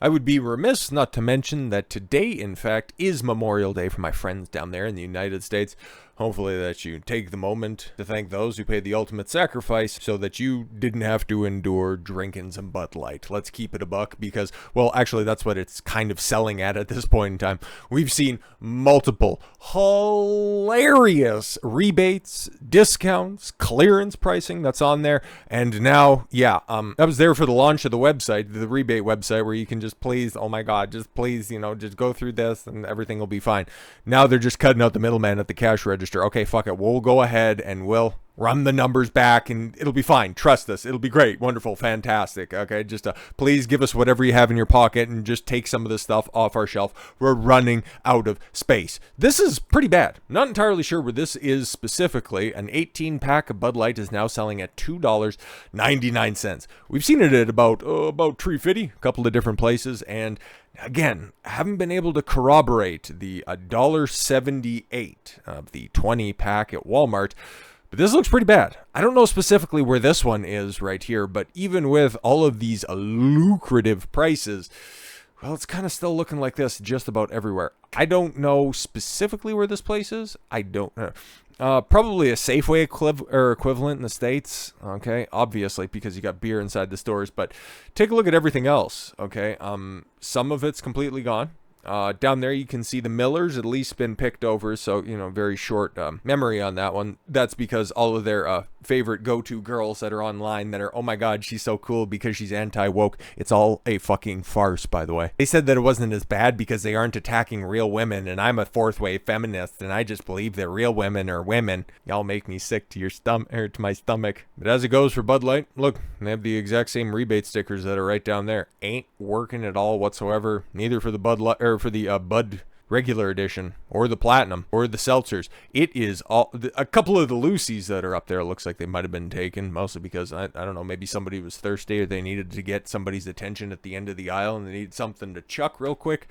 I would be remiss not to mention that today, in fact, is Memorial Day for my friends down there in the United States. Hopefully that you take the moment to thank those who paid the ultimate sacrifice so that you didn't have to endure drinking some Bud Light. Let's keep it a buck because, well, actually that's what it's kind of selling at this point in time. We've seen multiple hilarious rebates, discounts, clearance pricing that's on there. And now, I was there for the launch of the website, the rebate website, where you can just please, oh my God, just please, just go through this and everything will be fine. Now they're just cutting out the middleman at the cash register. Okay, fuck it. We'll go ahead and we'll run the numbers back and it'll be fine. Trust us. It'll be great. Wonderful. Fantastic. Okay, just please give us whatever you have in your pocket and just take some of this stuff off our shelf. We're running out of space. This is pretty bad. Not entirely sure where this is specifically. An 18-pack of Bud Light is now selling at $2.99. We've seen it at about $3.50, a couple of different places, and again, haven't been able to corroborate the $1.78 of the 20-pack at Walmart, but this looks pretty bad. I don't know specifically where this one is right here, but even with all of these lucrative prices, well, it's kind of still looking like this just about everywhere. I don't know specifically where this place is. I don't know. Probably a Safeway equivalent in the States, okay? Obviously, because you got beer inside the stores, but take a look at everything else, okay? Some of it's completely gone. Down there you can see the Millers at least been picked over, so very short memory on that one. That's because all of their favorite go-to girls that are online that are, oh my God, she's so cool because she's anti-woke. It's all a fucking farce, by the way. They said that it wasn't as bad because they aren't attacking real women, and I'm a fourth wave feminist and I just believe that real women are women. Y'all make me sick to your to my stomach. But as it goes for Bud Light, look, they have the exact same rebate stickers that are right down there. Ain't working at all whatsoever. Neither for the Bud Light or for the Bud regular edition or the platinum or the seltzers. It is all a couple of the Lucy's that are up there. Looks like they might have been taken, mostly because I don't know, maybe somebody was thirsty or they needed to get somebody's attention at the end of the aisle and they needed something to chuck real quick.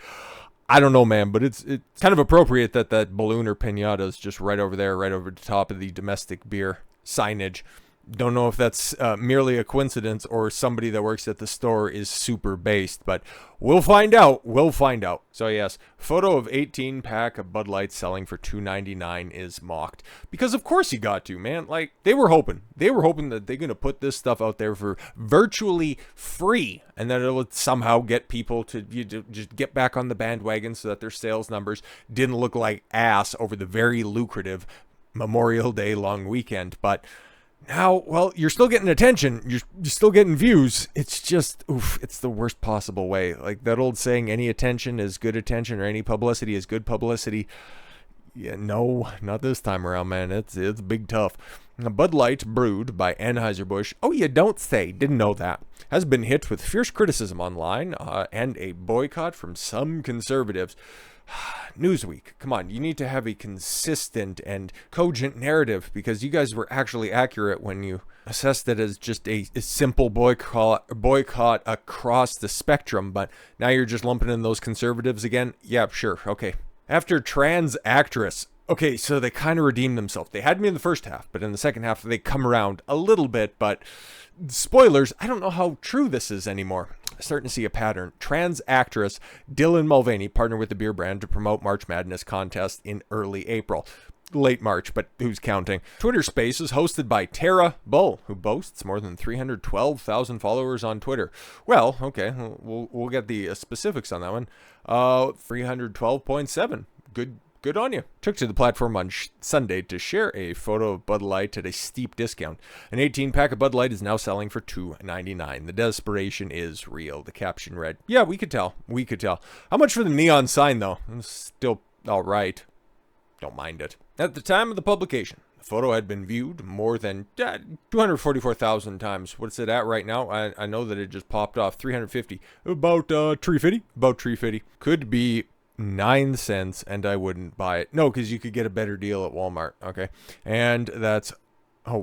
I don't know, man, but it's kind of appropriate that balloon or pinata is just right over there, right over the top of the domestic beer signage. Don't know if that's merely a coincidence or somebody that works at the store is super based, but we'll find out. We'll find out. So yes, photo of 18-pack of Bud Light selling for $2.99 is mocked. Because of course you got to, man. Like, they were hoping that they're going to put this stuff out there for virtually free and that it would somehow get people to just get back on the bandwagon so that their sales numbers didn't look like ass over the very lucrative Memorial Day long weekend. But now, well, you're still getting attention. You're still getting views. It's just, it's the worst possible way. Like that old saying, any attention is good attention or any publicity is good publicity. Yeah, no, not this time around, man. It's big tough. Bud Light, brewed by Anheuser Busch, oh, you don't say, didn't know that, has been hit with fierce criticism online and a boycott from some conservatives. Newsweek, come on, you need to have a consistent and cogent narrative because you guys were actually accurate when you assessed it as just a simple boycott across the spectrum, but now you're just lumping in those conservatives again? Yeah, sure, okay. After trans actress, okay, so they kind of redeemed themselves. They had me in the first half, but in the second half they come around a little bit, but spoilers, I don't know how true this is anymore. Starting to see a pattern. Trans actress Dylan Mulvaney partnered with the beer brand to promote March Madness contest in early April. Late March, but who's counting? Twitter Space is hosted by Tara Bull, who boasts more than 312,000 followers on Twitter. Well, okay, we'll get the specifics on that one. 312.7. Good on you. Took to the platform on Sunday to share a photo of Bud Light at a steep discount. An 18-pack of Bud Light is now selling for $2.99. The desperation is real. The caption read, yeah, we could tell. How much for the neon sign, though? It's still all right. Don't mind it. At the time of the publication, the photo had been viewed more than 244,000 times. What's it at right now? I know that it just popped off. 350. About 350. About 350. Could be 9 cents and I wouldn't buy it. No, because you could get a better deal at Walmart. Okay. And that's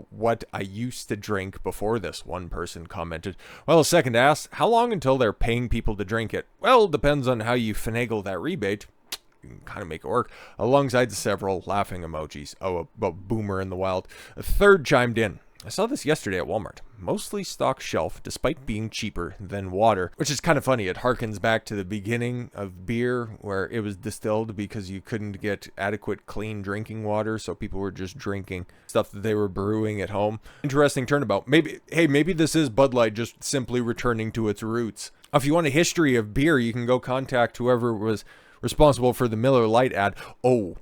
what I used to drink before this, one person commented. Well, a second asked, how long until they're paying people to drink it? Well, depends on how you finagle that rebate. You can kind of make it work. Alongside several laughing emojis. Oh, a boomer in the wild. A third chimed in. I saw this yesterday at Walmart. Mostly stocked shelf, despite being cheaper than water. Which is kind of funny. It harkens back to the beginning of beer, where it was distilled because you couldn't get adequate clean drinking water, so people were just drinking stuff that they were brewing at home. Interesting turnabout. Maybe this is Bud Light just simply returning to its roots. If you want a history of beer, you can go contact whoever was responsible for the Miller Lite ad. Oh,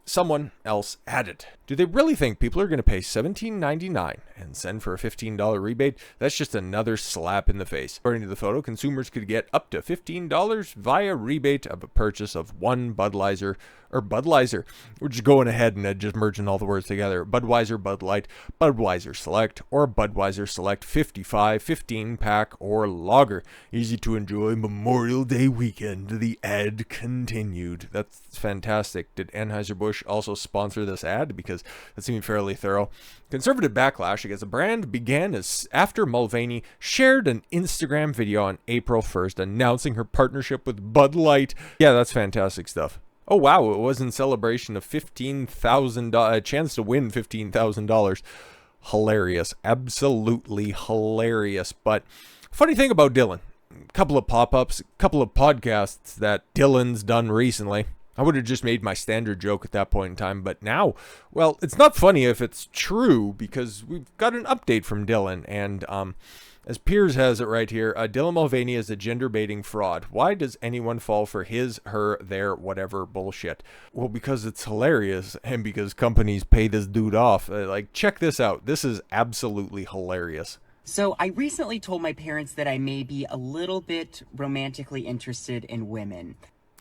someone else added. Do they really think people are going to pay $17.99 and send for a $15 rebate? That's just another slap in the face. According to the photo, consumers could get up to $15 via rebate of a purchase of one Budweiser. We're just going ahead and just merging all the words together. Budweiser, Bud Light, Budweiser Select, or Budweiser Select 55, 15-pack, or lager. Easy to enjoy Memorial Day weekend. The ad continued. That's fantastic. Did Anheuser-Busch also sponsor this ad? Because that seemed fairly thorough. Conservative backlash against the brand began as after Mulvaney shared an Instagram video on April 1st announcing her partnership with Bud Light. Yeah, that's fantastic stuff. Oh, wow, it was in celebration of $15,000, a chance to win $15,000. Hilarious. Absolutely hilarious. But funny thing about Dylan, a couple of pop-ups, a couple of podcasts that Dylan's done recently. I would have just made my standard joke at that point in time, but now, well, it's not funny if it's true, because we've got an update from Dylan, and as Piers has it right here, Dylan Mulvaney is a gender-baiting fraud. Why does anyone fall for his, her, their, whatever bullshit? Well, because it's hilarious, and because companies pay this dude off. Check this out. This is absolutely hilarious. So I recently told my parents that I may be a little bit romantically interested in women.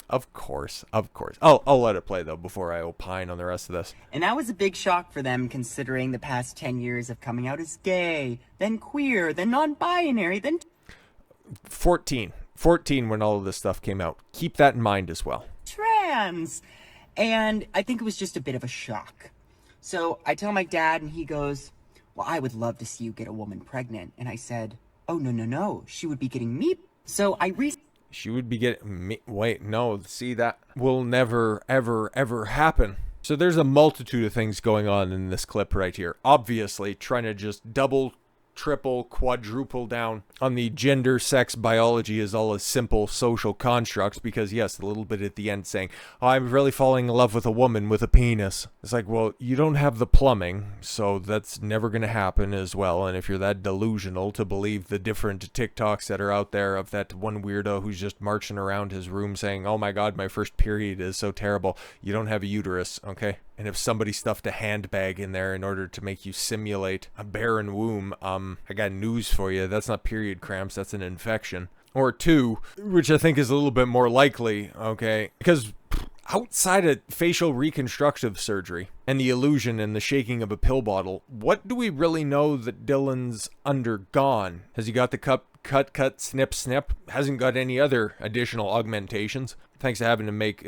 Of course. I'll let it play, though, before I opine on the rest of this. And that was a big shock for them, considering the past 10 years of coming out as gay, then queer, then non-binary, then 14 when all of this stuff came out. Keep that in mind as well. Trans. And I think it was just a bit of a shock. So I tell my dad, and he goes, well, I would love to see you get a woman pregnant. And I said, oh, no, she would be getting me. So She would be getting me. Wait, no, see, that will never, ever happen. So there's a multitude of things going on in this clip right here. Obviously, trying to just double, triple, quadruple down on the gender, sex, biology is all as simple social constructs, because yes, a little bit at the end saying, oh, I'm really falling in love with a woman with a penis. It's like, well, you don't have the plumbing, so that's never going to happen as well. And if you're that delusional to believe the different TikToks that are out there of that one weirdo who's just marching around his room saying, oh my God, my first period is so terrible, you don't have a uterus, okay? And if somebody stuffed a handbag in there in order to make you simulate a barren womb, I got news for you. That's not period cramps. That's an infection. Or two, which I think is a little bit more likely, okay? Because outside of facial reconstructive surgery and the illusion and the shaking of a pill bottle, what do we really know that Dylan's undergone? Has he got the cut, snip? Hasn't got any other additional augmentations? Thanks to having to make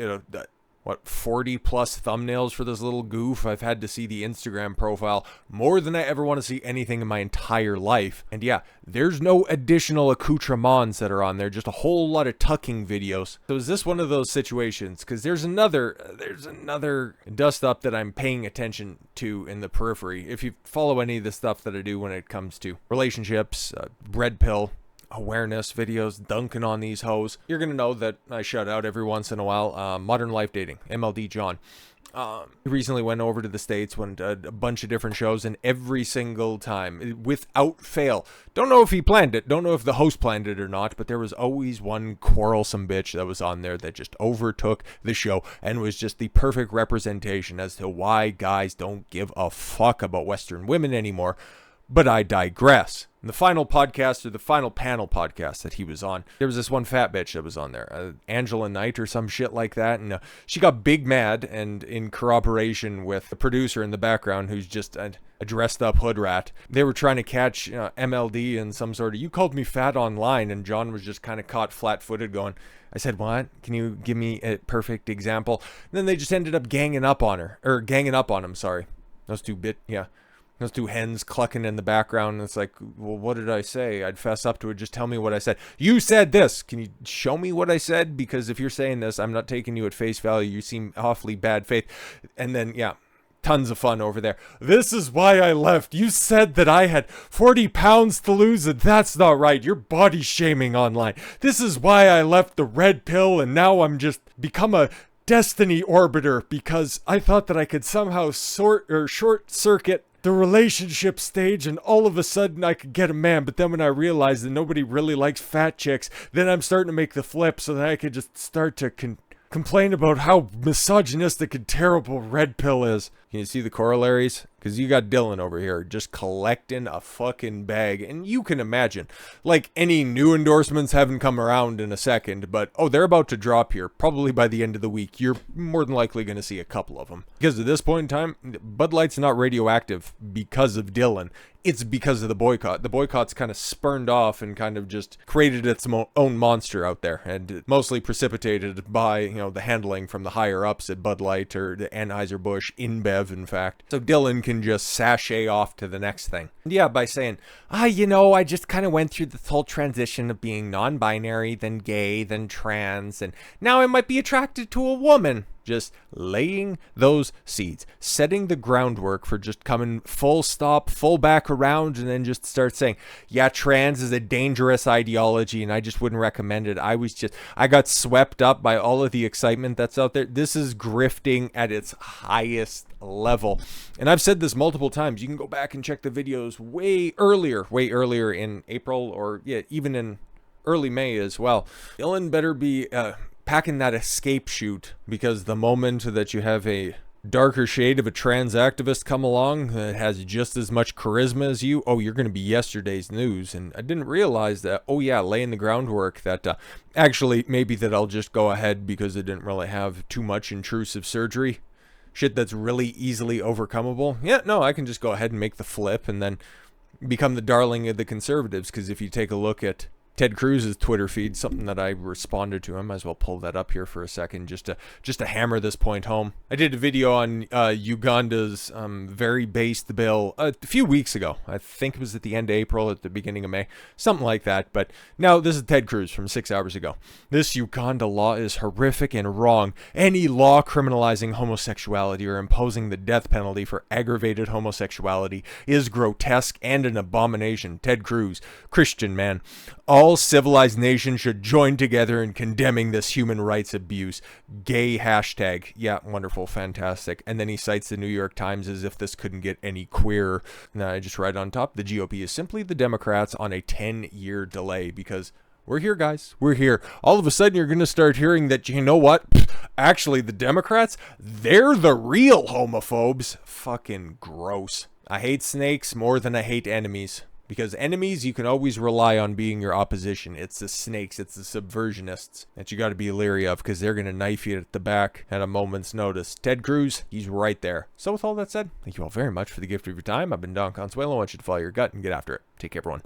40 plus thumbnails for this little goof. I've had to see the Instagram profile more than I ever want to see anything in my entire life. And yeah, there's no additional accoutrements that are on there, just a whole lot of tucking videos. So is this one of those situations? Because there's another dust up that I'm paying attention to in the periphery. If you follow any of the stuff that I do when it comes to relationships, red pill, awareness videos, dunking on these hoes, you're gonna know that I shout out every once in a while Modern Life Dating, MLD John. He recently went over to the States, went a bunch of different shows, and every single time, without fail, don't know if he planned it, don't know if the host planned it or not, but there was always one quarrelsome bitch that was on there that just overtook the show and was just the perfect representation as to why guys don't give a fuck about Western women anymore. But I digress. In the final podcast, or the final panel podcast that he was on, there was this one fat bitch that was on there, Angela Knight or some shit like that, and she got big mad, and in corroboration with the producer in the background, who's just a dressed up hood rat, they were trying to catch MLD in some sort of, you called me fat online, and John was just kind of caught flat-footed going, I said, what? Can you give me a perfect example? And then they just ended up ganging up on him, sorry. Those two hens clucking in the background, and it's like, well, what did I say? I'd fess up to it. Just tell me what I said. You said this. Can you show me what I said? Because if you're saying this, I'm not taking you at face value. You seem awfully bad faith. And then, yeah, tons of fun over there. This is why I left. You said that I had 40 pounds to lose, and that's not right. You're body shaming online. This is why I left the red pill, and now I'm just become a destiny orbiter because I thought that I could somehow short circuit the relationship stage, and all of a sudden I could get a man. But then when I realized that nobody really likes fat chicks, then I'm starting to make the flip so that I could just start to complain about how misogynistic and terrible red pill is. Can you see the corollaries? Because you got Dylan over here just collecting a fucking bag. And you can imagine, like, any new endorsements haven't come around in a second, but, oh, they're about to drop here. Probably by the end of the week. You're more than likely going to see a couple of them. Because at this point in time, Bud Light's not radioactive because of Dylan. It's because of the boycott. The boycott's kind of spurned off and kind of just created its own monster out there. And mostly precipitated by, the handling from the higher ups at Bud Light or the Anheuser Busch, InBev, in fact. So Dylan can just sashay off to the next thing. Yeah, by saying, I just kind of went through this whole transition of being non-binary, then gay, then trans, and now I might be attracted to a woman. Just laying those seeds, setting the groundwork for just coming full stop, full back around, and then just start saying, yeah, trans is a dangerous ideology and I just wouldn't recommend it. I got swept up by all of the excitement that's out there. This is grifting at its highest level. And I've said this multiple times. You can go back and check the videos way earlier in April, or even in early May as well. Dylan better be packing that escape chute, because the moment that you have a darker shade of a trans activist come along that has just as much charisma as you, you're going to be yesterday's news. And I didn't realize that, laying the groundwork that actually maybe that I'll just go ahead because it didn't really have too much intrusive surgery. Shit that's really easily overcomable. I can just go ahead and make the flip and then become the darling of the conservatives. Because if you take a look at Ted Cruz's Twitter feed, something that I responded to, I might as well pull that up here for a second just to hammer this point home. I did a video on Uganda's very based bill a few weeks ago. I think it was at the end of April, at the beginning of May, something like that. But now this is Ted Cruz from 6 hours ago. This Uganda law is horrific and wrong. Any law criminalizing homosexuality or imposing the death penalty for aggravated homosexuality is grotesque and an abomination. Ted Cruz, Christian man. All civilized nations should join together in condemning this human rights abuse. Gay hashtag. Yeah, wonderful, fantastic. And then he cites the New York Times as if this couldn't get any queerer. And I just write on top, the GOP is simply the Democrats on a 10-year delay, because we're here, guys. We're here. All of a sudden, you're going to start hearing that, you know what? Actually, the Democrats, they're the real homophobes. Fucking gross. I hate snakes more than I hate enemies. Because enemies, you can always rely on being your opposition. It's the snakes, it's the subversionists that you got to be leery of, because they're going to knife you at the back at a moment's notice. Ted Cruz, he's right there. So with all that said, thank you all very much for the gift of your time. I've been Don Consuelo. I want you to follow your gut and get after it. Take care, everyone.